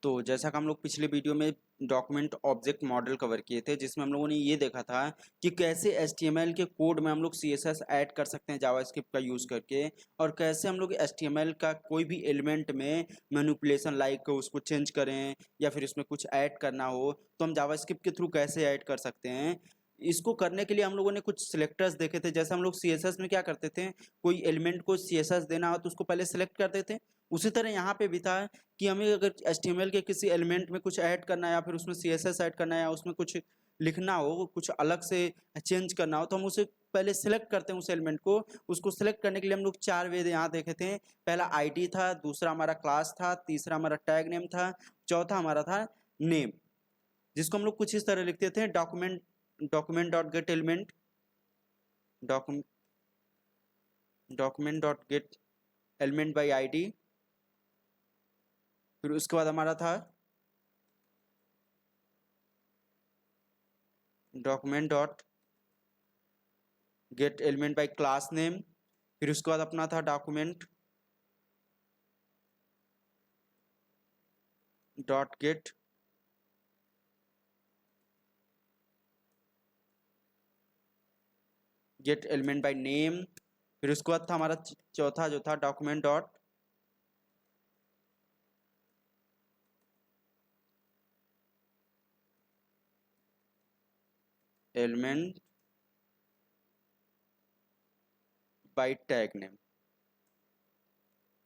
तो जैसा कि हम लोग पिछले वीडियो में डॉक्यूमेंट ऑब्जेक्ट मॉडल कवर किए थे, जिसमें हम लोगों ने ये देखा था कि कैसे HTML के कोड में हम लोग CSS ऐड कर सकते हैं जावास्क्रिप्ट का यूज़ करके, और कैसे हम लोग HTML का कोई भी एलिमेंट में मैनिपुलेशन लाइक उसको चेंज करें या फिर उसमें कुछ ऐड करना हो तो हम जावास्क्रिप्ट के थ्रू कैसे ऐड कर सकते हैं। इसको करने के लिए हम लोगों ने कुछ सिलेक्टर्स देखे थे। जैसे हम लोग CSS में क्या करते थे, कोई एलिमेंट को CSS देना हो तो उसको पहले सेलेक्ट करते थे। उसी तरह यहाँ पे भी था कि हमें अगर HTML के किसी एलिमेंट में कुछ ऐड करना है या फिर उसमें CSS ऐड करना है या उसमें कुछ लिखना हो, कुछ अलग से चेंज करना हो, तो हम उसे पहले सेलेक्ट करते हैं उस एलिमेंट को। उसको सेलेक्ट करने के लिए हम लोग 4 वे यहाँ देखे थे। पहला ID था, दूसरा हमारा क्लास था, तीसरा हमारा टैग नेम था, चौथा हमारा था नेम, जिसको हम लोग कुछ इस तरह लिखते थे, document dot gate element, document dot gate element by ID। फिर उसके बाद हमारा था document dot gate element by class name. फिर उसके बाद अपना था document dot gate element by name. फिर उसके बाद था हमारा चौथा जो था document dot element by tag name.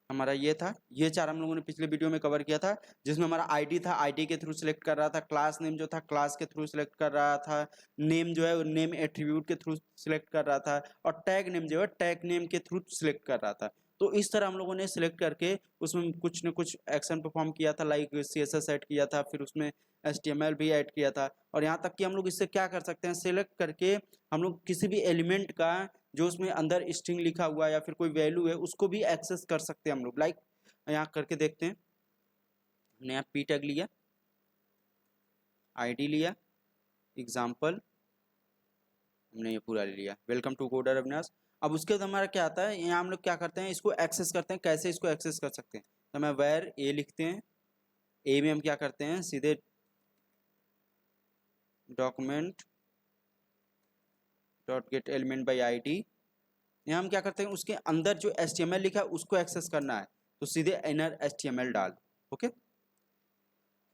हमारा ये था, ये 4 हम लोगों ने पिछले वीडियो में कवर किया था, जिसमें हमारा ID था, ID के थ्रू सिलेक्ट कर रहा था, क्लास नेम जो था क्लास के थ्रू सिलेक्ट कर रहा था, नेम जो है नेम एट्रीब्यूट के थ्रू सिलेक्ट कर रहा था, और टैग नेम जो है टैग नेम के थ्रू सिलेक्ट कर रहा था। तो इस तरह हम लोगों ने सिलेक्ट करके उसमें कुछ न कुछ एक्शन परफॉर्म किया था, लाइक CSS ऐड किया था, फिर उसमें HTML भी ऐड किया था। और यहाँ तक कि हम लोग इससे क्या कर सकते हैं, सिलेक्ट करके हम लोग किसी भी एलिमेंट का जो उसमें अंदर स्ट्रिंग लिखा हुआ है या फिर कोई वैल्यू है उसको भी एक्सेस कर सकते हैं हम लोग। लाइक यहाँ करके देखते हैं। हमने यहाँ p टैग लिया, ID लिया, एग्जाम्पल हमने ये पूरा ले लिया, वेलकम टू कोडर अविनाश। अब उसके बाद हमारा क्या आता है, यहाँ हम लोग क्या करते हैं, इसको एक्सेस करते हैं। कैसे इसको एक्सेस कर सकते हैं, तो हमें वेर a लिखते हैं। a में हम क्या करते हैं, सीधे document dot gate element by ID। यहाँ हम क्या करते हैं, उसके अंदर जो HTML लिखा है उसको एक्सेस करना है, तो सीधे इनर HTML डाल। ओके,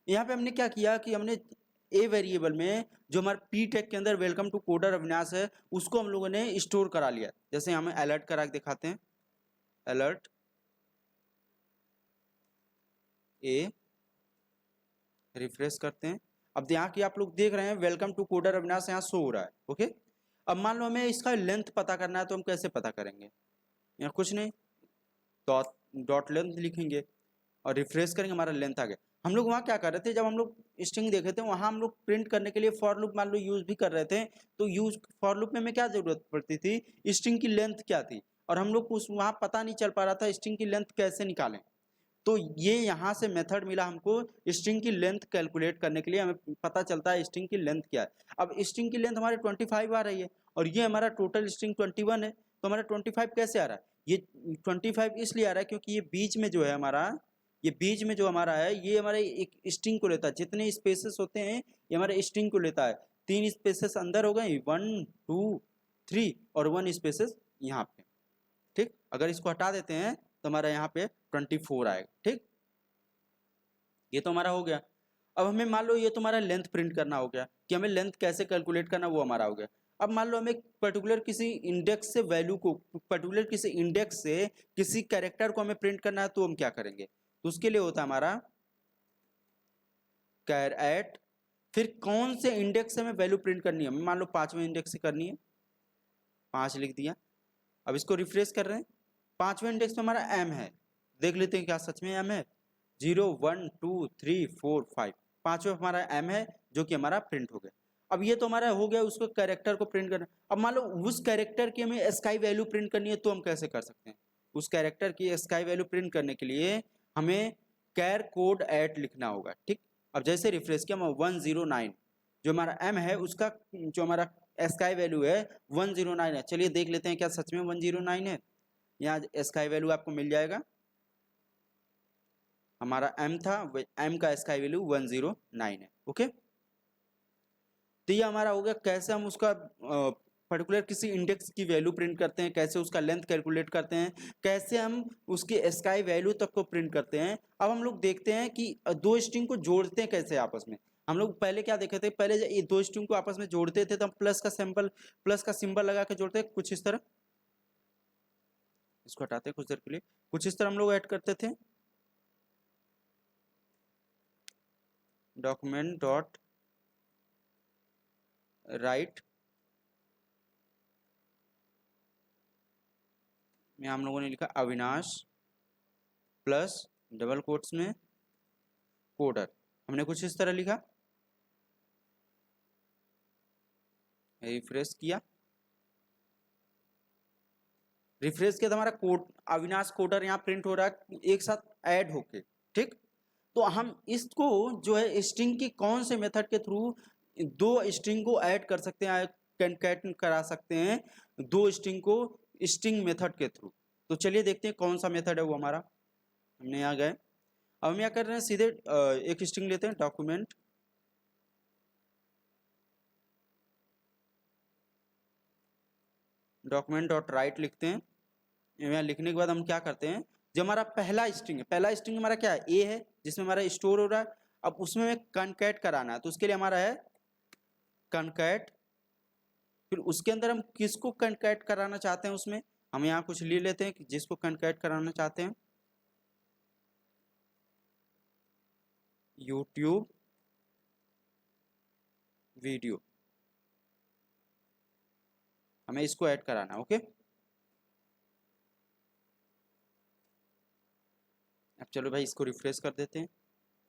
यहाँ पे हमने क्या किया कि हमने ए वेरिएबल में जो हमारे p टैग के अंदर वेलकम टू कोडर अविनाश है उसको हम लोगों ने स्टोर करा लिया। जैसे हमें अलर्ट करा के दिखाते हैं, अलर्ट ए, रिफ्रेश करते हैं। अब यहाँ की आप लोग देख रहे हैं वेलकम टू कोडर अविनाश यहाँ शो हो रहा है। ओके, अब मान लो हमें इसका लेंथ पता करना है, तो हम कैसे पता करेंगे, यहाँ कुछ नहीं, डॉट लेंथ लिखेंगे और रिफ्रेश करेंगे, हमारा लेंथ आ गया। हम लोग वहाँ क्या कर रहे थे, जब हम लोग स्ट्रिंग देखे थे वहाँ हम लोग प्रिंट करने के लिए फॉर लूप मान लो यूज़ भी कर रहे थे, तो यूज फॉर लूप में हमें क्या जरूरत पड़ती थी, स्ट्रिंग की लेंथ क्या थी, और हम लोग उस वहाँ पता नहीं चल पा रहा था स्ट्रिंग की लेंथ कैसे निकालें। तो ये यहाँ से मेथड मिला हमको स्ट्रिंग की लेंथ कैलकुलेट करने के लिए, हमें पता चलता है स्ट्रिंग की लेंथ क्या है। अब स्ट्रिंग की लेंथ हमारे 25 आ रही है और ये हमारा टोटल स्ट्रिंग 21 है, तो हमारा 25 कैसे आ रहा है, ये 25 इसलिए आ रहा है क्योंकि ये बीच में जो है हमारा, ये बीच में जो हमारा है ये हमारे एक स्ट्रिंग को लेता है। जितने स्पेसेस होते हैं ये हमारे स्ट्रिंग को लेता है। 3 स्पेसेस अंदर हो गए, 1 2 3 और 1 स्पेसेस यहाँ पे। ठीक, अगर इसको हटा देते हैं तो हमारा यहाँ पे 24 आएगा। ठीक, ये तो हमारा हो गया। अब हमें मान लो ये तुम्हारा लेंथ प्रिंट करना हो गया, कि हमें लेंथ कैसे कैलकुलेट करना वो हमारा हो गया। अब मान लो हमें पर्टिकुलर किसी इंडेक्स से वैल्यू को, पर्टिकुलर किसी इंडेक्स से किसी कैरेक्टर को हमें प्रिंट करना है, तो हम क्या करेंगे, तो उसके लिए होता है हमारा कैर एट, फिर कौन से इंडेक्स से हमें वैल्यू प्रिंट करनी है, हमें मान लो 5वें इंडेक्स से करनी है, 5 लिख दिया। अब इसको रिफ्रेश कर रहे हैं, 5वें इंडेक्स में हमारा m है, देख लेते हैं क्या सच में m है। 0 1 2 3 4 5, 5वें हमारा m है जो कि हमारा प्रिंट हो गया। अब ये तो हमारा हो गया उसको कैरेक्टर को प्रिंट करना। अब मान लो उस कैरेक्टर की हमें स्काई वैल्यू प्रिंट करनी है, तो हम कैसे कर सकते हैं, उस कैरेक्टर की स्काई वैल्यू प्रिंट करने के लिए हमें कैर कोड एट लिखना होगा। ठीक, अब जैसे रिफ्रेश किया, 109 जो हमारा m है उसका जो हमारा स्काई वैल्यू है 109 है। चलिए देख लेते हैं क्या सच में 109 है। यहाँ स्काई वैल्यू आपको मिल जाएगा, हमारा m था, m का स्काई वैल्यू 109 है। ओके, तो ये हमारा हो गया कैसे हम उसका पर्टिकुलर किसी इंडेक्स की वैल्यू प्रिंट करते हैं, कैसे उसका लेंथ कैलकुलेट करते हैं, कैसे हम उसकी स्काई वैल्यू तक को प्रिंट करते हैं। अब हम लोग देखते हैं कि दो स्ट्रिंग को जोड़ते हैं कैसे आपस में। हम लोग पहले क्या देखे थे, पहले ये दो स्ट्रिंग को आपस में जोड़ते थे तो हम प्लस का सिंबल लगा के जोड़ते कुछ इस तरह, इसको हटाते हैं कुछ देर के लिए, कुछ इस तरह हम लोग ऐड करते थे, डॉक्यूमेंट डॉट राइट में हम लोगों ने लिखा अविनाश प्लस डबल कोट्स में कोडर, हमने कुछ इस तरह लिखा, रिफ्रेश किया तो हमारा कोड अविनाश कोडर यहाँ प्रिंट हो रहा है एक साथ ऐड होके। ठीक, तो हम इसको जो है स्ट्रिंग की कौन से मेथड के थ्रू दो स्ट्रिंग को ऐड कर सकते हैं, कंकैट करा सकते हैं दो स्ट्रिंग को स्ट्रिंग मेथड के थ्रू। तो चलिए देखते हैं कौन सा मेथड है वो हमारा। हमने यहाँ गए, अब हम क्या कर रहे हैं, सीधे एक स्ट्रिंग लेते हैं, डॉक्यूमेंट डॉट राइट लिखते हैं। यहाँ लिखने के बाद हम क्या करते हैं, जो हमारा पहला स्ट्रिंग है, पहला स्ट्रिंग हमारा क्या है, ए है, जिसमें हमारा स्टोर हो रहा है। अब उसमें हमें कनकैट कराना है, तो उसके लिए हमारा है कनकैट, फिर उसके अंदर हम किसको कनकैट कराना चाहते हैं, उसमें हम यहाँ कुछ ले लेते हैं कि जिसको कनकैट कराना चाहते हैं, यूट्यूब वीडियो, हमें इसको ऐड कराना है। ओके, अब चलो भाई इसको रिफ्रेश कर देते हैं।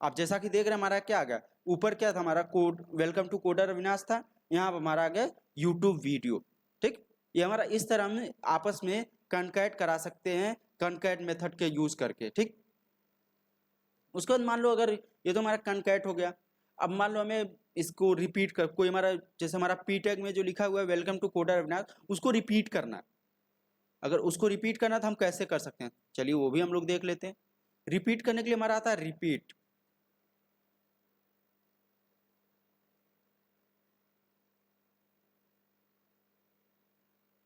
आप जैसा कि देख रहे हैं हमारा क्या आ गया, ऊपर क्या था हमारा code welcome to coder Avinash था, यहाँ पर हमारा आ गया यूट्यूब वीडियो। ठीक, ये हमारा इस तरह हम आपस में कनकैट करा सकते हैं कनकैट मेथड के यूज करके। ठीक, उसके बाद मान लो अगर ये तो हमारा कनकैट हो गया, अब मान लो हमें इसको रिपीट कर, कोई हमारा जैसे हमारा पी टैग में जो लिखा हुआ है वेलकम टू कोडर अविनाश, उसको रिपीट करना है। अगर उसको रिपीट करना तो हम कैसे कर सकते हैं, चलिए वो भी हम लोग देख लेते हैं। रिपीट करने के लिए हमारा आता है रिपीट,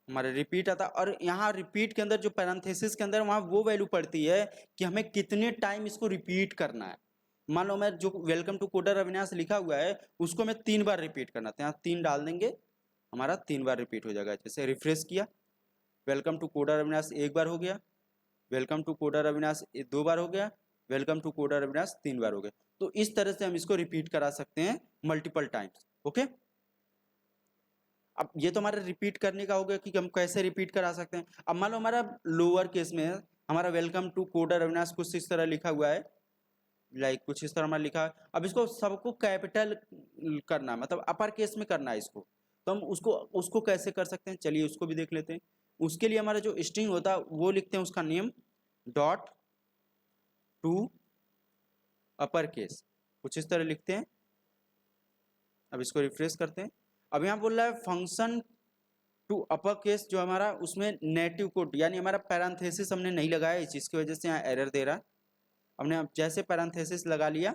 हमारे रिपीट आता, और यहाँ रिपीट के अंदर जो पैरेंथेसिस के अंदर वहाँ वो वैल्यू पड़ती है कि हमें कितने टाइम इसको रिपीट करना है। मान लो मैं जो वेलकम टू कोडर अविनाश लिखा हुआ है उसको मैं 3 बार रिपीट करना था, यहाँ 3 डाल देंगे, हमारा 3 बार रिपीट हो जाएगा। जैसे रिफ्रेश किया, वेलकम टू कोडर अविनाश 1 बार हो गया, वेलकम टू कोडर अविनाश 2 बार हो गया, वेलकम टू कोडर अविनाश 3 बार हो गया। तो इस तरह से हम इसको रिपीट करा सकते हैं मल्टीपल टाइम्स। ओके, अब ये तो हमारा रिपीट करने का हो गया कि हम कैसे रिपीट करा सकते हैं। अब मान लो हमारा लोअर केस में हमारा वेलकम टू कोडर अविनाश कुछ इस तरह लिखा हुआ है, लाइक कुछ इस तरह हमारा लिखा है। अब इसको सबको कैपिटल करना है, मतलब अपर केस में करना है इसको, तो हम उसको कैसे कर सकते हैं, चलिए उसको भी देख लेते हैं। उसके लिए हमारा जो स्ट्रिंग होता है वो लिखते हैं उसका name dot to upper case, कुछ इस तरह लिखते हैं। अब इसको रिफ्रेश करते हैं, अब यहाँ बोल रहा है फंक्शन टू अपर केस, जो हमारा उसमें नेटिव कोड यानी हमारा पैरेंथेसिस हमने नहीं लगाया, इस चीज़ की वजह से यहाँ एरर दे रहा है। हमने अब जैसे पैरेंथेसिस लगा लिया,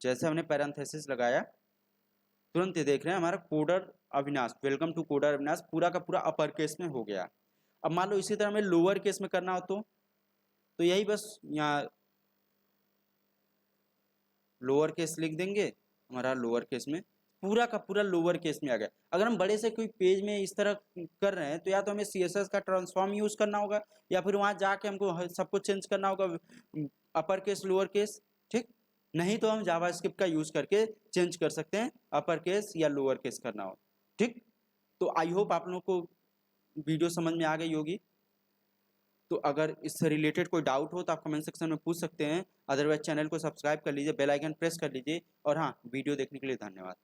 जैसे हमने पैरेंथेसिस लगाया तुरंत ये देख रहे हैं हमारा coder Avinash welcome to coder Avinash पूरा का पूरा अपर केस में हो गया। अब मान लो इसी तरह हमें लोअर केस में करना हो तो यही बस यहाँ लोअर केस लिख देंगे, हमारा लोअर केस में पूरा का पूरा लोअर केस में आ गया। अगर हम बड़े से कोई पेज में इस तरह कर रहे हैं तो या तो हमें CSS का ट्रांसफॉर्म यूज करना होगा या फिर वहां जाके हमको सब कुछ चेंज करना होगा, अपर केस लोअर केस। ठीक, नहीं तो हम जावास्क्रिप्ट का यूज करके चेंज कर सकते हैं अपर केस या लोअर केस करना हो। ठीक, तो आई होप आप लोगों को वीडियो समझ में आ गई होगी। तो अगर इससे रिलेटेड कोई डाउट हो तो आप कमेंट सेक्शन में पूछ सकते हैं, अदरवाइज चैनल को सब्सक्राइब कर लीजिए, बेल आइकन प्रेस कर लीजिए, और हाँ, वीडियो देखने के लिए धन्यवाद।